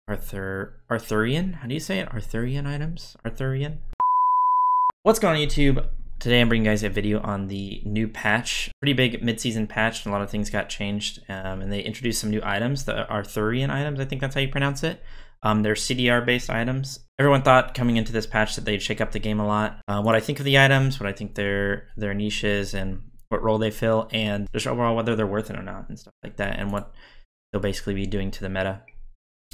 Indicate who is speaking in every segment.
Speaker 1: Arthurian? How do you say it? Arthurian items? Arthurian? What's going on, YouTube? Today I'm bringing you guys a video on the new patch. Pretty big mid-season patch, and a lot of things got changed. And they introduced some new items, the Arthurian items, I think that's how you pronounce it. They're CDR-based items. Everyone thought coming into this patch that they'd shake up the game a lot. What I think of the items, what I think their niche is, and what role they fill, and just overall whether they're worth it or not, and stuff like that, and what they'll basically be doing to the meta.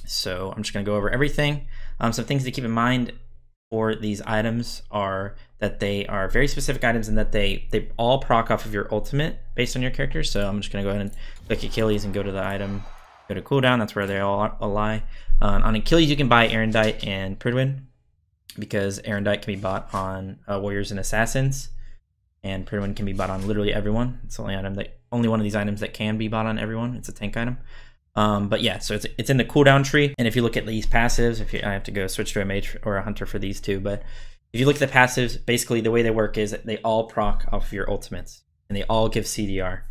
Speaker 1: So I'm just going to go over everything. Some things to keep in mind for these items are that they are very specific items and that they all proc off of your ultimate based on your character. So I'm just going to go ahead and click Achilles and go to the item, go to cooldown. That's where they all lie. On Achilles, you can buy Arondight and Pridwen because Arondight can be bought on warriors and assassins, and Pridwen can be bought on literally everyone. It's the only one of these items that can be bought on everyone. It's a tank item. But yeah, so it's in the cooldown tree. And if you look at these passives, I have to go switch to a mage or a hunter for these two, but if you look at the passives, basically the way they work is that they all proc off of your ultimates and they all give CDR.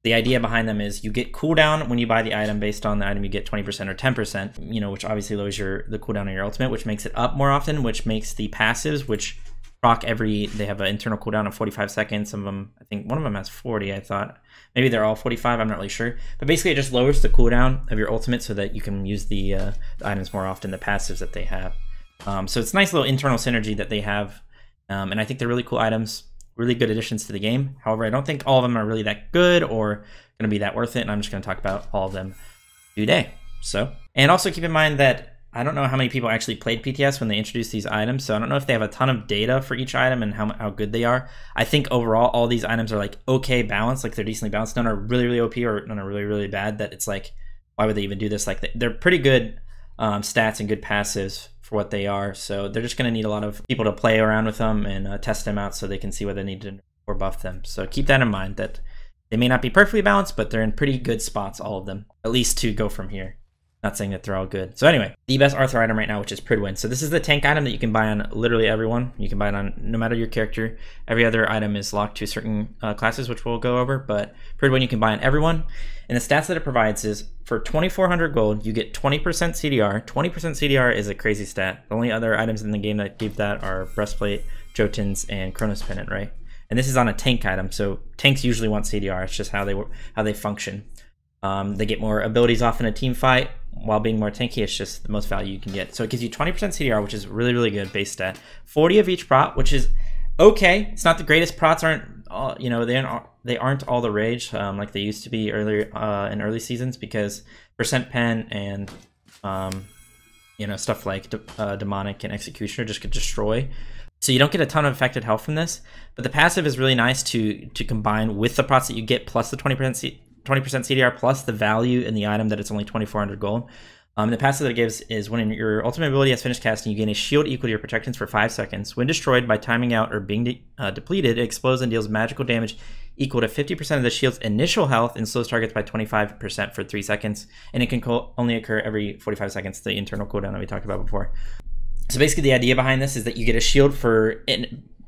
Speaker 1: The idea behind them is you get cooldown when you buy the item. Based on the item, you get 20% or 10%, you know, which obviously lowers the cooldown on your ultimate, which makes it up more often, which makes the passives, which proc they have an internal cooldown of 45 seconds. Some of them, I think one of them has 40, I thought. Maybe they're all 45, I'm not really sure. But basically it just lowers the cooldown of your ultimate so that you can use the items more often, the passives that they have. So it's a nice little internal synergy that they have. And I think they're really cool items, really good additions to the game. However, I don't think all of them are really that good or going to be that worth it. And I'm just going to talk about all of them today. And also keep in mind that I don't know how many people actually played PTS when they introduced these items, so I don't know if they have a ton of data for each item and how good they are. I think overall all these items are like okay balanced, like they're decently balanced. None are really, really OP or none are really, really bad that it's like, why would they even do this? Like they're pretty good stats and good passives for what they are, so they're just going to need a lot of people to play around with them and test them out so they can see what they need to or buff them. So keep that in mind, that they may not be perfectly balanced, but they're in pretty good spots, all of them, at least to go from here. Not saying that they're all good. So anyway, the best Arthur item right now, which is Pridwen. So this is the tank item that you can buy on literally everyone. You can buy it on no matter your character. Every other item is locked to certain classes, which we'll go over. But Pridwen you can buy on everyone. And the stats that it provides is for 2,400 gold, you get 20% CDR. 20% CDR is a crazy stat. The only other items in the game that give that are Breastplate, Jotuns, and Chronos Pendant, right? And this is on a tank item. So tanks usually want CDR. It's just how they function. They get more abilities off in a team fight while being more tanky. It's just the most value you can get. So it gives you 20% CDR, which is really, really good base stat. 40 of each prot, which is okay. It's not the greatest. Prots aren't, you know, they aren't all the rage like they used to be earlier in early seasons, because percent pen and you know, stuff like demonic and executioner just could destroy. So you don't get a ton of affected health from this, but the passive is really nice to combine with the prots that you get plus the 20% CDR plus the value in the item that it's only 2,400 gold. The passive that it gives is when your ultimate ability has finished casting, you gain a shield equal to your protections for 5 seconds. When destroyed by timing out or being depleted, it explodes and deals magical damage equal to 50% of the shield's initial health and slows targets by 25% for 3 seconds. And it can only occur every 45 seconds, the internal cooldown that we talked about before. So basically the idea behind this is that you get a shield for...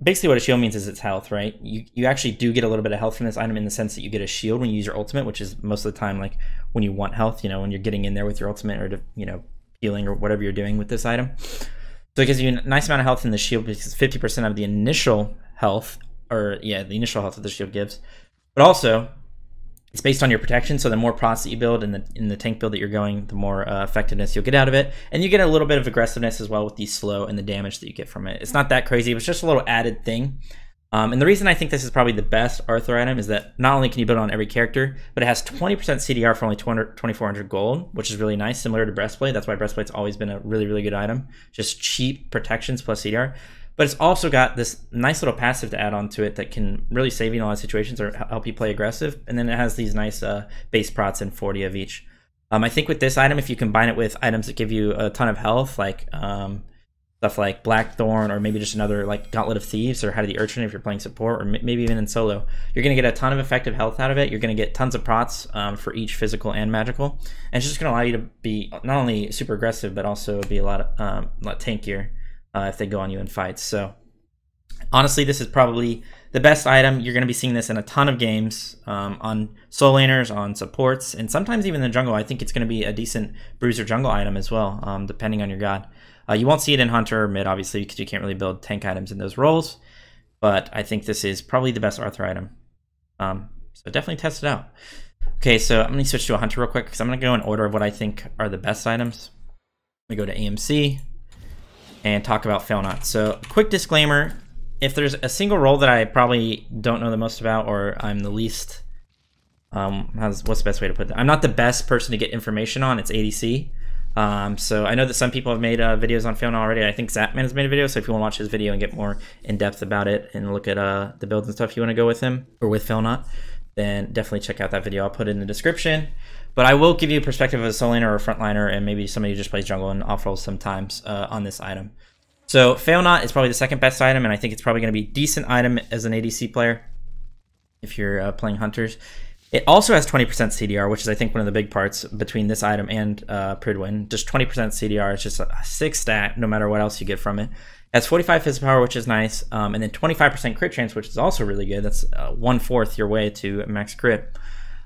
Speaker 1: Basically what a shield means is its health, right? You actually do get a little bit of health from this item in the sense that you get a shield when you use your ultimate, which is most of the time like when you want health, you know, when you're getting in there with your ultimate or, you know, healing or whatever you're doing with this item. So it gives you a nice amount of health in the shield because 50% of the initial health, or yeah, the initial health that the shield gives. But also, it's based on your protection, so the more prots that you build in the tank build that you're going, the more effectiveness you'll get out of it. And you get a little bit of aggressiveness as well with the slow and the damage that you get from it. It's not that crazy, but it's just a little added thing. And the reason I think this is probably the best Arthur item is that not only can you build it on every character, but it has 20% CDR for only 2,400 gold, which is really nice, similar to Breastplate. That's why Breastplate's always been a really, really good item. Just cheap protections plus CDR. But it's also got this nice little passive to add on to it that can really save you in a lot of situations or help you play aggressive. And then it has these nice base prots and 40 of each. I think with this item, if you combine it with items that give you a ton of health, like stuff like Blackthorn or maybe just another like Gauntlet of Thieves or Head of the Urchin if you're playing support, or maybe even in solo, you're going to get a ton of effective health out of it. You're going to get tons of prots for each physical and magical. And it's just going to allow you to be not only super aggressive, but also be a lot tankier if they go on you in fights. So Honestly, this is probably the best item. You're going to be seeing this in a ton of games, on soul laners, on supports, and sometimes even in the jungle. I think it's going to be a decent bruiser jungle item as well, depending on your god. You won't see it in hunter or mid, obviously, because you can't really build tank items in those roles, but I think this is probably the best Arthur item. So definitely test it out. Okay, so I'm going to switch to a hunter real quick, because I'm going to go in order of what I think are the best items. We go to AMC and talk about Fail Not. So quick disclaimer, if there's a single role that I probably don't know the most about, or I'm the least, what's the best way to put that? I'm not the best person to get information on, it's ADC. So I know that some people have made videos on Fail Not already. I think Zapman has made a video, so if you want to watch his video and get more in depth about it and look at the builds and stuff you want to go with him, or with Fail Not, then definitely check out that video. I'll put it in the description. But I will give you a perspective of a soul laner or a frontliner, and maybe somebody who just plays jungle and off roles sometimes on this item. So Fail Not is probably the second best item, and I think it's probably going to be a decent item as an ADC player if you're playing hunters. It also has 20% CDR, which is I think one of the big parts between this item and Pridwen. Just 20% CDR is just a sick stat no matter what else you get from it. It has 45 physical power, which is nice, and then 25% crit chance, which is also really good. That's 1/4 your way to max crit.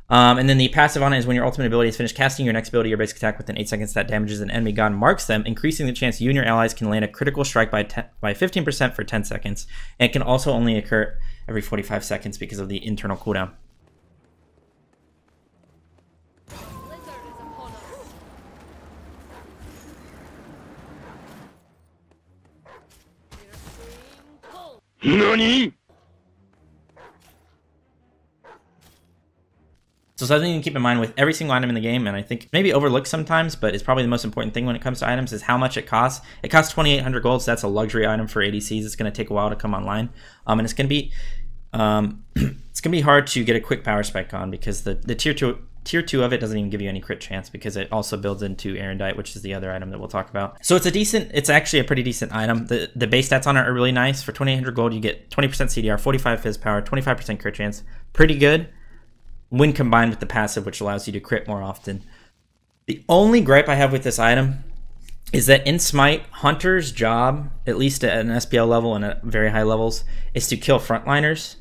Speaker 1: And then the passive on it is when your ultimate ability is finished casting your next ability, your basic attack within 8 seconds that damages an enemy god and marks them, increasing the chance you and your allies can land a critical strike by 15% for 10 seconds. And it can also only occur every 45 seconds because of the internal cooldown.
Speaker 2: NANI?!
Speaker 1: So something to keep in mind with every single item in the game, and I think maybe overlooked sometimes, but it's probably the most important thing when it comes to items, is how much it costs. It costs 2,800 gold, so that's a luxury item for ADCs. It's going to take a while to come online, and it's going to be it's going to be hard to get a quick power spike on, because the tier two of it doesn't even give you any crit chance, because it also builds into Arondight, which is the other item that we'll talk about. So it's actually a pretty decent item. The base stats on it are really nice. For 2,800 gold, you get 20% CDR, 45 phys power, 25% crit chance. Pretty good when combined with the passive, which allows you to crit more often. The only gripe I have with this item is that in Smite, Hunter's job, at least at an SPL level and at very high levels, is to kill frontliners.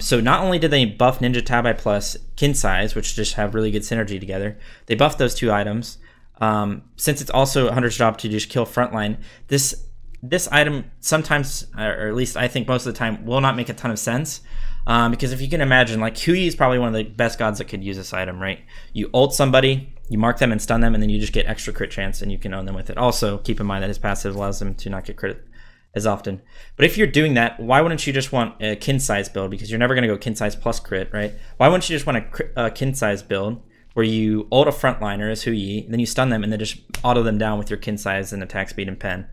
Speaker 1: So not only did they buff Ninja Tabi plus Kin Size, which just have really good synergy together, they buffed those two items. Since it's also Hunter's job to just kill frontline, this item sometimes, or at least I think most of the time, will not make a ton of sense. Because if you can imagine, like, Hui is probably one of the best gods that could use this item, right? You ult somebody, you mark them and stun them, and then you just get extra crit chance and you can own them with it. Also, keep in mind that his passive allows them to not get crit as often. But if you're doing that, why wouldn't you just want a Kin Size build? Because you're never going to go Kin Size plus crit, right? Why wouldn't you just want a Kin Size build where you ult a frontliner as Hui, then you stun them, and then just auto them down with your Kin Size and attack speed and pen?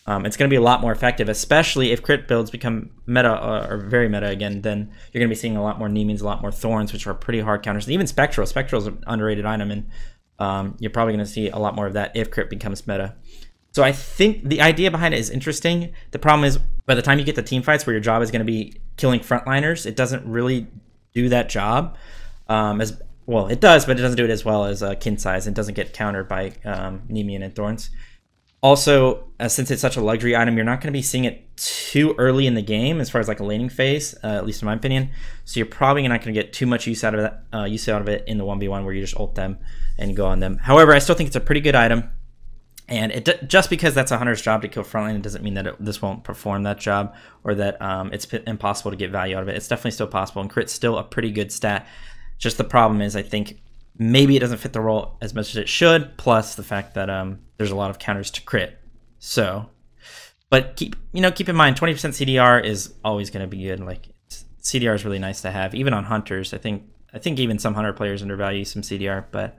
Speaker 1: It's going to be a lot more effective, especially if crit builds become meta, or very meta again. Then you're going to be seeing a lot more Neemins, a lot more Thorns, which are pretty hard counters. And even Spectral. Spectral is an underrated item, and you're probably going to see a lot more of that if crit becomes meta. So I think the idea behind it is interesting. The problem is, by the time you get to team fights where your job is going to be killing frontliners, it doesn't really do that job. As well, it does, but it doesn't do it as well as Kin Size, and doesn't get countered by Neemian and Thorns. Also, since it's such a luxury item, you're not going to be seeing it too early in the game as far as like a laning phase, at least in my opinion. So you're probably not going to get too much use out of that, in the 1v1 where you just ult them and go on them. However, I still think it's a pretty good item, and just because that's a hunter's job to kill frontline, it doesn't mean that this won't perform that job, or that it's impossible to get value out of it. It's definitely still possible, and crit's still a pretty good stat. Just the problem is, I think maybe it doesn't fit the role as much as it should, plus the fact that there's a lot of counters to crit. So, but keep in mind, 20% CDR is always going to be good. Like, CDR is really nice to have, even on hunters. I think even some hunter players undervalue some CDR, but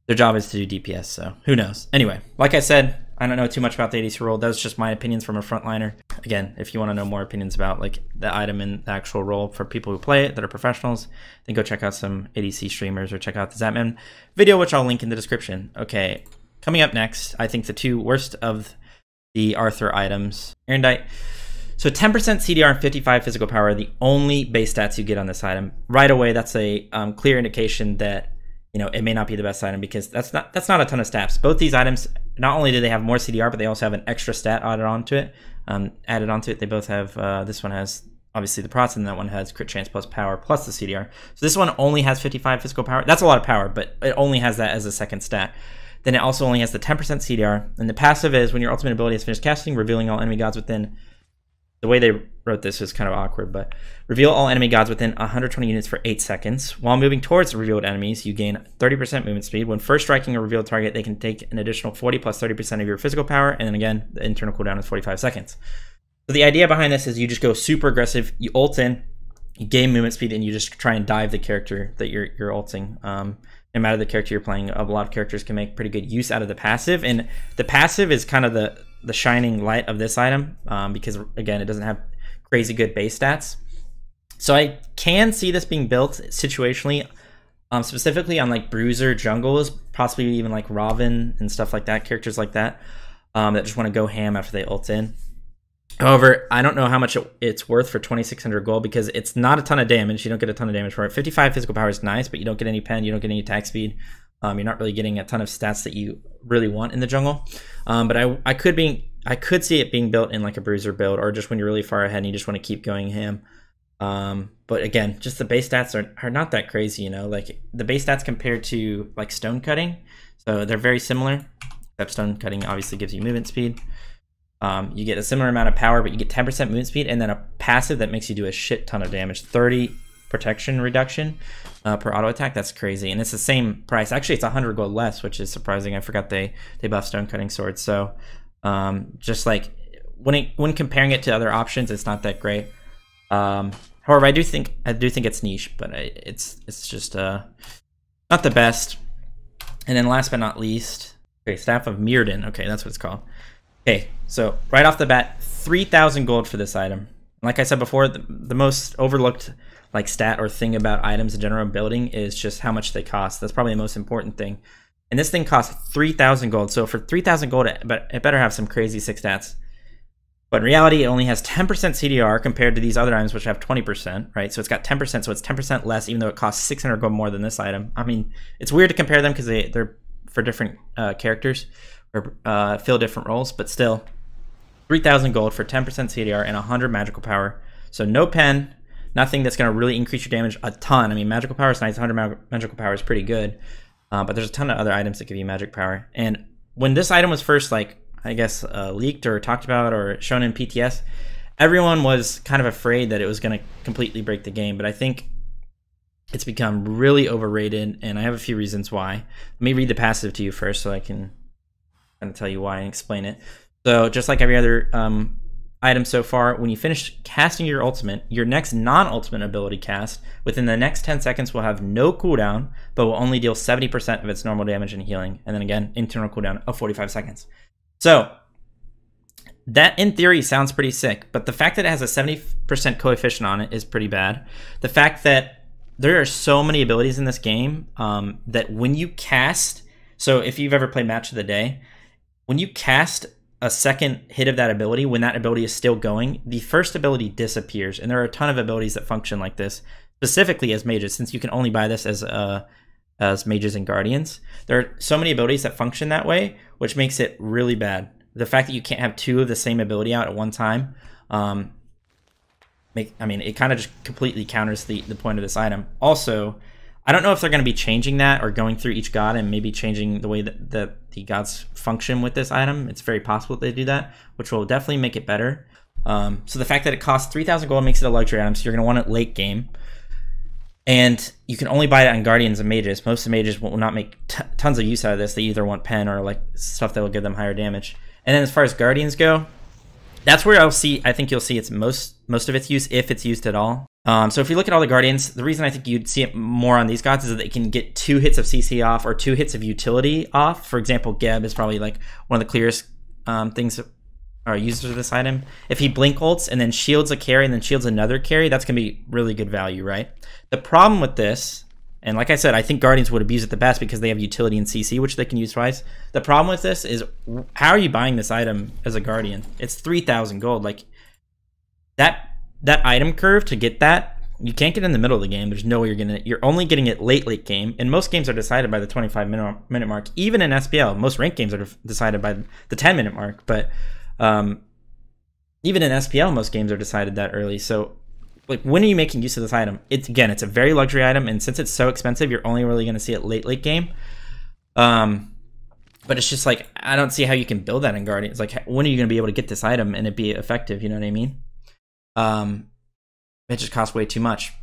Speaker 1: their job is to do DPS, so who knows. Anyway, like I said, I don't know too much about the ADC role. That's just my opinions from a frontliner. Again, if you want to know more opinions about like the item and the actual role for people who play it that are professionals, then go check out some ADC streamers, or check out the Zapman video, which I'll link in the description. Okay, coming up next, I think the two worst of the Arthur items. Arondight. So 10% CDR and 55 physical power are the only base stats you get on this item. Right away, that's a clear indication that it may not be the best item, because that's not a ton of stats. Both these items, not only do they have more CDR, but they also have an extra stat added onto it. added onto it. They both have, this one has obviously the prots, and that one has crit chance plus power plus the CDR. So this one only has 55 physical power. That's a lot of power, but it only has that as a second stat. Then it also only has the 10% CDR, and the passive is when your ultimate ability is finished casting, revealing all enemy gods within. The way they wrote this is kind of awkward, but reveal all enemy gods within 120 units for 8 seconds. While moving towards revealed enemies, you gain 30% movement speed. When first striking a revealed target, they can take an additional 40 plus 30% of your physical power, and then again, the internal cooldown is 45 seconds. So the idea behind this is you just go super aggressive, you ult in, you gain movement speed, and you just try and dive the character that you're ulting. No matter the character you're playing, a lot of characters can make pretty good use out of the passive, and the passive is kind of the shining light of this item, because again, it doesn't have crazy good base stats. So I can see this being built situationally, specifically on like bruiser jungles, possibly even like Robin and stuff like that, characters like that, that just want to go ham after they ult in. However, I don't know how much it's worth for 2,600 gold, because it's not a ton of damage. You don't get a ton of damage for it. 55 physical power is nice, but you don't get any pen, you don't get any attack speed. You're not really getting a ton of stats that you really want in the jungle. But I could see it being built in like a bruiser build, or just when you're really far ahead and you just want to keep going ham. But again, just the base stats are not that crazy, you know, like the base stats compared to like stone cutting. So they're very similar, except stone cutting obviously gives you movement speed. You get a similar amount of power, but you get 10% movement speed, and then a passive that makes you do a shit ton of damage. 30 protection reduction per auto attack. That's crazy, and it's the same price. Actually, it's 100 gold less, which is surprising. I forgot they buffed stone cutting swords. So just like when comparing it to other options, it's not that great. However, I do think it's niche, but it's just not the best. And then last but not least, okay, Staff of Mirrodin. Okay, that's what it's called. Okay, so right off the bat, 3,000 gold for this item. Like I said before, the most overlooked like stat or thing about items in general building is just how much they cost. That's probably the most important thing. And this thing costs 3,000 gold. So for 3,000 gold, it better have some crazy sick stats. But in reality, it only has 10% CDR compared to these other items, which have 20%, right? So it's got 10%, so it's 10% less, even though it costs 600 gold more than this item. I mean, it's weird to compare them because they're for different characters, or fill different roles, but still 3,000 gold for 10% CDR and 100 magical power. So no pen, nothing that's going to really increase your damage a ton. I mean, magical power is nice, 100 magical power is pretty good, but there's a ton of other items that give you magic power. And when this item was first, like, I guess, leaked or talked about or shown in PTS, everyone was kind of afraid that it was going to completely break the game, but I think it's become really overrated, and I have a few reasons why. Let me read the passive to you first so I can kind of tell you why and explain it. So just like every other item so far, when you finish casting your ultimate, your next non-ultimate ability cast within the next 10 seconds will have no cooldown, but will only deal 70% of its normal damage and healing. And then again, internal cooldown of 45 seconds. So that in theory sounds pretty sick, but the fact that it has a 70% coefficient on it is pretty bad. The fact that there are so many abilities in this game that when you cast, so if you've ever played Match of the Day, when you cast a second hit of that ability, when that ability is still going, the first ability disappears. And there are a ton of abilities that function like this, specifically as mages, since you can only buy this as mages and guardians. There are so many abilities that function that way, which makes it really bad. The fact that you can't have two of the same ability out at one time, I mean, it kind of just completely counters the point of this item. Also, I don't know if they're going to be changing that or going through each god and maybe changing the way that the gods function with this item. It's very possible that they do that, which will definitely make it better. So the fact that it costs 3,000 gold makes it a luxury item, so you're going to want it late game. And you can only buy it on guardians and mages. Most of the mages will not make tons of use out of this. They either want pen or like stuff that will give them higher damage. And then as far as guardians go, that's where I think you'll see its most of its use, if it's used at all. So if you look at all the guardians, the reason I think you'd see it more on these gods is that they can get 2 hits of CC off or 2 hits of utility off. For example, Geb is probably like one of the clearest things that are users of this item. If he blink ults and then shields a carry and then shields another carry, that's gonna be really good value, right? The problem with this, and like I said, I think guardians would abuse it the best because they have utility and CC, which they can use twice. The problem with this is, how are you buying this item as a guardian? It's 3,000 gold. Like that item curve to get that, you can't get in the middle of the game. There's no way you're only getting it late game, and most games are decided by the 25-minute mark. Even in SPL, most ranked games are decided by the 10-minute mark. But even in SPL, most games are decided that early. So, like, when are you making use of this item? It's a very luxury item, and since it's so expensive, you're only really going to see it late game. But it's just like, I don't see how you can build that in Guardians. Like, when are you going to be able to get this item and it be effective? You know what I mean? It just costs way too much.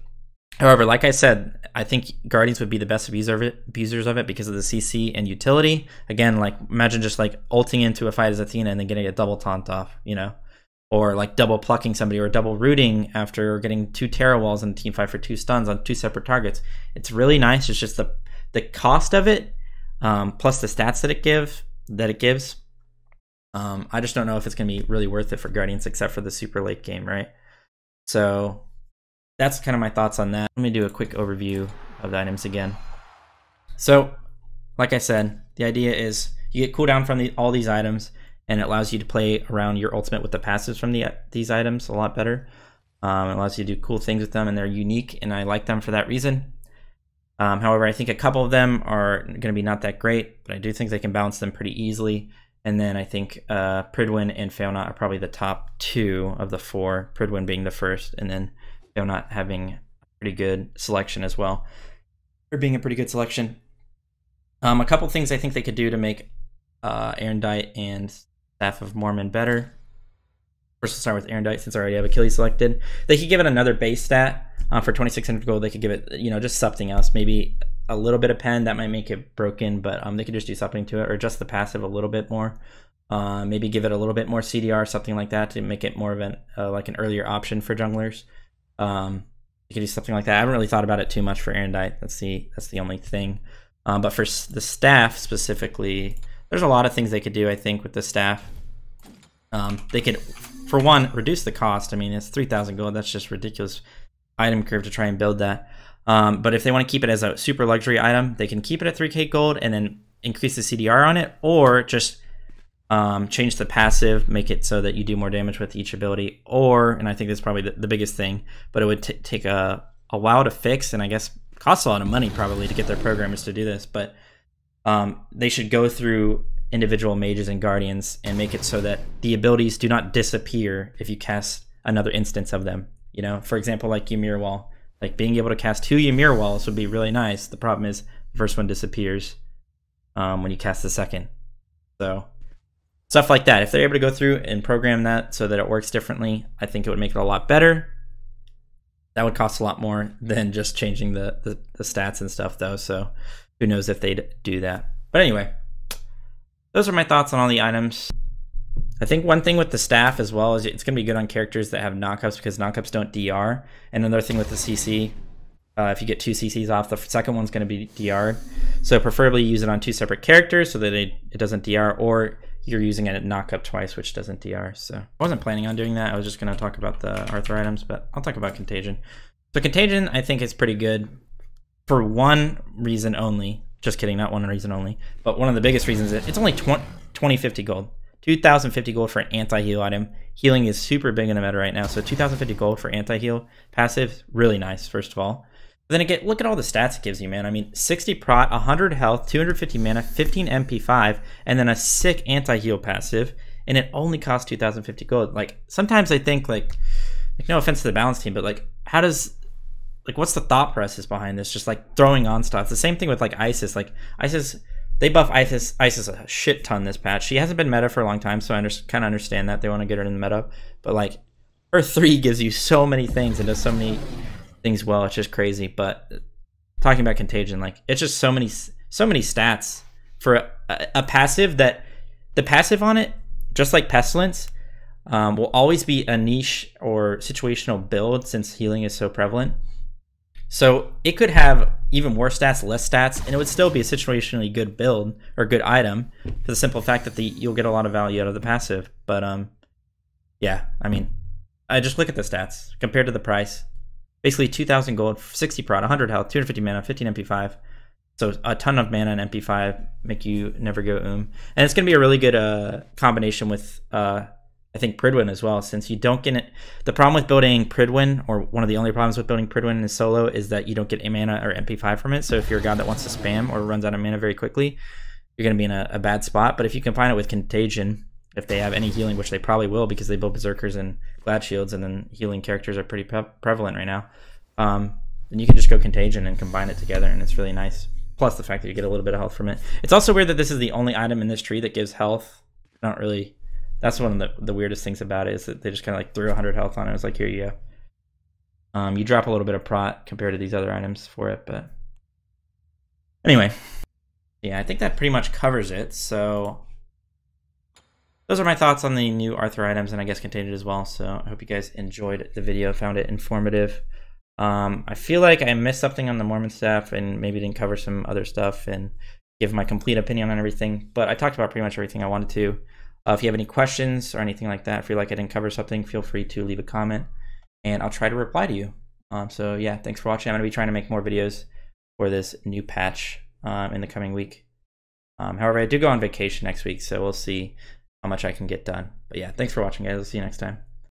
Speaker 1: However, like I said, I think Guardians would be the best abusers of it because of the CC and utility. Again, like, imagine just like ulting into a fight as Athena and then getting a double taunt off, you know? Or like double plucking somebody, or double rooting after getting 2 Terra Walls in team fight for 2 stuns on 2 separate targets. It's really nice. It's just the cost of it, plus the stats that it gives. I just don't know if it's going to be really worth it for Guardians, except for the super late game, right? So that's kind of my thoughts on that. Let me do a quick overview of the items again. So, like I said, the idea is you get cooldown from all these items, and it allows you to play around your ultimate with the passives from these items a lot better. It allows you to do cool things with them, and they're unique, and I like them for that reason. However, I think a couple of them are going to be not that great, but I do think they can balance them pretty easily. And then I think Pridwen and Failnaught are probably the top 2 of the 4, Pridwen being the first, and then Failnaught having a pretty good selection as well, or being a pretty good selection. A couple things I think they could do to make Arondight and Staff of Mormon better. First, we'll start with Arondight since I already have Achilles selected. They could give it another base stat. For 2,600 gold, they could give it, you know, just something else. Maybe a little bit of pen, that might make it broken, but they could just do something to it, or adjust the passive a little bit more. Maybe give it a little bit more CDR, something like that, to make it more of an like an earlier option for junglers. You could do something like that. I haven't really thought about it too much for Arondight. That's the only thing. But for the staff specifically, there's a lot of things they could do, I think, with the staff. They could, for one, reduce the cost. I mean, it's 3,000 gold. That's just ridiculous item curve to try and build that. But if they want to keep it as a super luxury item, they can keep it at 3k gold and then increase the CDR on it, or just change the passive, make it so that you do more damage with each ability, or, and I think that's probably the biggest thing, but it would take a while to fix, and I guess costs a lot of money probably to get their programmers to do this, but they should go through individual mages and guardians and make it so that the abilities do not disappear if you cast another instance of them. You know, for example, like Ymir Wall. Like, being able to cast 2 Ymir Walls would be really nice. The problem is the first one disappears when you cast the second. So, stuff like that. If they're able to go through and program that so that it works differently, I think it would make it a lot better. That would cost a lot more than just changing the stats and stuff, though. So, who knows if they'd do that. But anyway, those are my thoughts on all the items. I think one thing with the staff as well is it's going to be good on characters that have knockups, because knockups don't DR. And another thing with the CC, if you get 2 CCs off, the second one's going to be DR'd. So preferably use it on 2 separate characters so that it doesn't DR, or you're using it at knockup twice, which doesn't DR. So I wasn't planning on doing that. I was just going to talk about the Arthur items, but I'll talk about Contagion. So Contagion, I think, is pretty good for one reason only. Just kidding, not one reason only. But one of the biggest reasons is it's only 2050 gold. 2,050 gold for an anti-heal item. Healing is super big in the meta right now, so 2,050 gold for anti-heal passive, really nice, first of all. But then again, look at all the stats it gives you, man. I mean, 60 prot, 100 health, 250 mana, 15 MP5, and then a sick anti-heal passive, and it only costs 2,050 gold. Like, sometimes I think, like, no offense to the balance team, but, like, how does, like, what's the thought process behind this? Just, like, throwing on stuff. The same thing with, like, Isis. Like, Isis, they buff Isis a shit ton this patch. She hasn't been meta for a long time, so I kind of understand that. They want to get her in the meta. But, like, her 3 gives you so many things and does so many things well. It's just crazy. But talking about Contagion, like, it's just so many stats for a passive that the passive on it, just like Pestilence, will always be a niche or situational build since healing is so prevalent. So it could have even worse stats, less stats, and it would still be a situationally good build or good item for the simple fact that you'll get a lot of value out of the passive. But yeah, I mean, I just look at the stats compared to the price. Basically 2,000 gold, 60 prot, 100 health, 250 mana, 15 MP5. So a ton of mana and MP5 make you never go And it's going to be a really good combination with I think Pridwen as well, since you don't get it. The problem with building Pridwen, or one of the only problems with building Pridwen in solo, is that you don't get mana or MP5 from it. So if you're a god that wants to spam or runs out of mana very quickly, you're going to be in a bad spot. But if you combine it with Contagion, if they have any healing, which they probably will because they build Berserkers and Glad Shields, and then healing characters are pretty prevalent right now. Then you can just go Contagion and combine it together, and it's really nice. Plus the fact that you get a little bit of health from it. It's also weird that this is the only item in this tree that gives health. Not really. That's one of the weirdest things about it, is that they just kind of like threw 100 health on it. It was like, here you go. You drop a little bit of prot compared to these other items for it, but anyway, yeah, I think that pretty much covers it. So those are my thoughts on the new Arthur items, and I guess Contagion as well. So I hope you guys enjoyed the video, found it informative. I feel like I missed something on the Mormon staff and maybe didn't cover some other stuff and give my complete opinion on everything, but I talked about pretty much everything I wanted to. If you have any questions or anything like that, if you feel like I didn't cover something, feel free to leave a comment and I'll try to reply to you. So yeah, thanks for watching. I'm going to be trying to make more videos for this new patch in the coming week. However, I do go on vacation next week, so we'll see how much I can get done. But yeah, thanks for watching, guys. I'll see you next time.